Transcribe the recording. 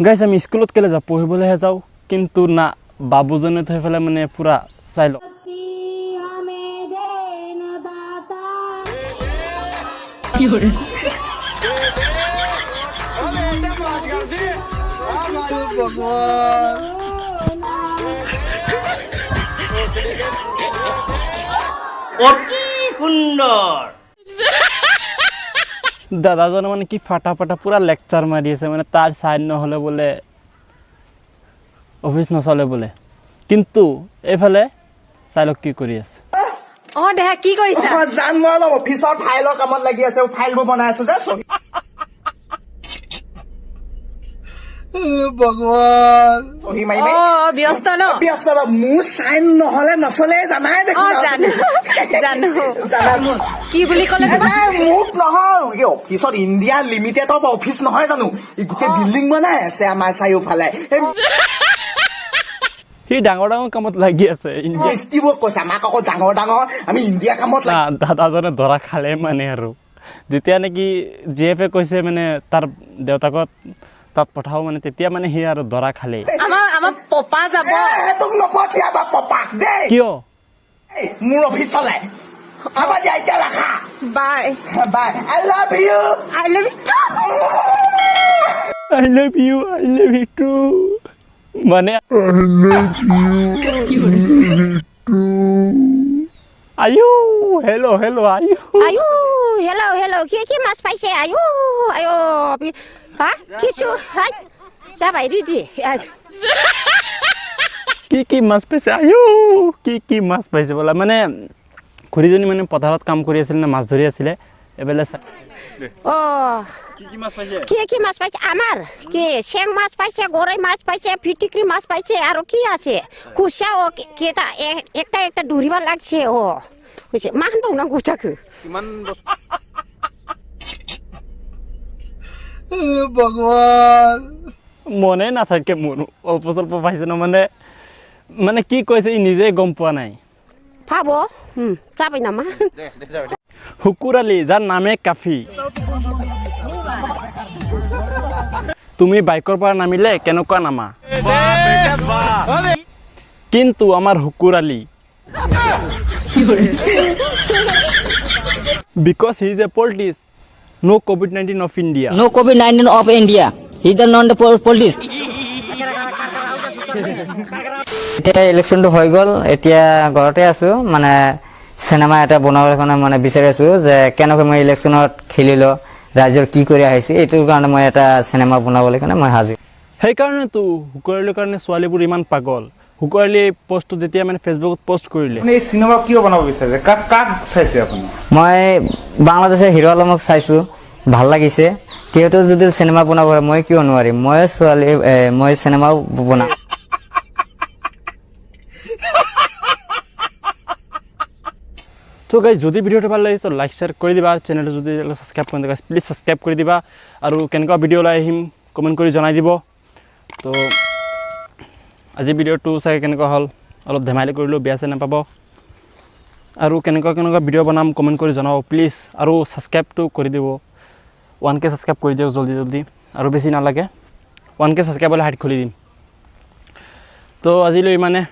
গাইছ আমি স্কুলত কেলে যাওঁ পঢ়িবলৈহে যাওঁ কিন্তু না বাবুজনে থৈ পেলাই মানে পুৰা চাই লওঁ অতি সুন্দৰ দাদাজনে মানে কি ফাটা ফাটা পুৰা লেকচাৰ মাৰি আছে মানে তাৰ চাইন নহ'লে বোলে অফিচ নচলে বোলে কিন্তু এইফালে চাইলক কি কৰি আছে দেহা কি কৰিছা জান মই অলপ অফিচৰ ফাইলৰ কামত লাগি আছে ফাইলবোৰ বনাই আছো যে ভগৱান সহি মাৰি ব্যস্ত ন ব্যস্ত মোৰ চাইন নহ'লে নচলে জানাই দেখোন জানো কি বুলি ক'লে মোক নহয় এই অফিচত ইণ্ডিয়া লিমিটেড অফ অফিচ নহয় জানো এই গোটেই বিল্ডিং বনাই আছে আমাৰ চাৰিওফালে সি ডাঙৰ ডাঙৰ কামত লাগি আছে ইনভেষ্টিবোৰ কৈছে আমাক আকৌ ডাঙৰ ডাঙৰ আমি ইণ্ডিয়া কামত দাদাজনে ধৰা খালে মানে আৰু যেতিয়া নেকি জিএফে কৈছে মানে তাৰ দেউতাকত তাত পঠাও মানে তেতিয়া মানে সি আৰু ধৰা খালে আমাৰ পপা যাব তোক নপঠিয়াবা পপাক দেই কিয় মোৰ অফিচ চলে হ'ব দিয়া এতিয়া ৰাখা bye bye I love you I love I love you too মানে আয়ু হেল্ল' আয়ু হেল্ল' কি মাছ পাইছে আয়ু হা কিছু যাবাই দিদি কি মাছ পাইছে আয়ু কি মাছ পাইছে বোলা মানে খুৰীজনী মানে পথাৰত কাম কৰি আছিল না মাছ ধৰি আছিলে এবেলা কি মাছ পাইছে আমাৰ কি চেং মাছ পাইছে গৰৈ মাছ পাইছে ফিটিকৰি মাছ পাইছে আৰু কি আছে কুচা কেটা একটা ধৰিব লাগছে কৈছে মান দৌ না গুচাকো ভগৱান মনে নাথাকে মোৰ অল্প স্বল্প পাইছে ন মানে কি কৈছে ই নিজে গম পোৱা নাই পাব যাবই নামা শুকুৰ আলী যাৰ নামে কাফি তুমি বাইকৰ পৰা নামিলে কেনেকুৱা নামা কিন্তু আমাৰ শুকুৰ Ali because he is a politician no COVID-19 of India no COVID-19 of India he is not the politician এতিয়া ইলেকশনটো হৈ গ'ল এতিয়া ঘৰতে আছো মানে সিনেমা এটা বনাবৰ কাৰণে মানে বিচাৰি আছো যে কেনেকৈ মই ইলেকশনত খেলিলো ৰাজ্যৰ কি কৰি আহিছে এইটোৰ কাৰণে মই এটা সিনেমা বনাবলৈ কাৰণে মই হাজিৰ সেইকাৰণে তো হুকুৰালীৰ কাৰণে ছোৱালীবোৰ ইমান পাগল হুকুৰালী পোষ্ট যেতিয়া মানে ফেচবুকত পোষ্ট কৰিলে এই সিনেমা কিয় বনাব বিচাৰে কাক চাইছে আপুনি মই বাংলাদেশৰ হিৰো আলমক চাইছো ভাল লাগিছে কিয়তো যদি সিনেমা বনাব মই কিয় নোৱাৰিম মই সিনেমাও বনাম তো গাইজ যদি ভিডিওটো ভাল লাগিছে তো লাইক শ্বেয়াৰ কৰি দিবা চেনেলটো যদি ছাবস্ক্ৰাইব কৰি দিবা প্লিজ ছাবস্ক্ৰাইব কৰি দিবা আৰু কেনেকুৱা ভিডিঅ' লৈ আহিম কমেণ্ট কৰি জনাই দিব তো আজি ভিডিঅ'টো চাই কেনেকুৱা হ'ল অলপ ধেমালি কৰিলোঁ বেয়া চেই নাপাব আৰু কেনেকুৱা ভিডিঅ' বনাম কমেণ্ট কৰি জনাব প্লিজ আৰু ছাবস্ক্ৰাইবটো কৰি দিব 1K ছাবস্ক্ৰাইব কৰি দিয়ক জলদি আৰু বেছি নালাগে 1K ছাবস্ক্ৰাইব হ'লে হাইট খুলি দিম তো আজিলৈ ইমানে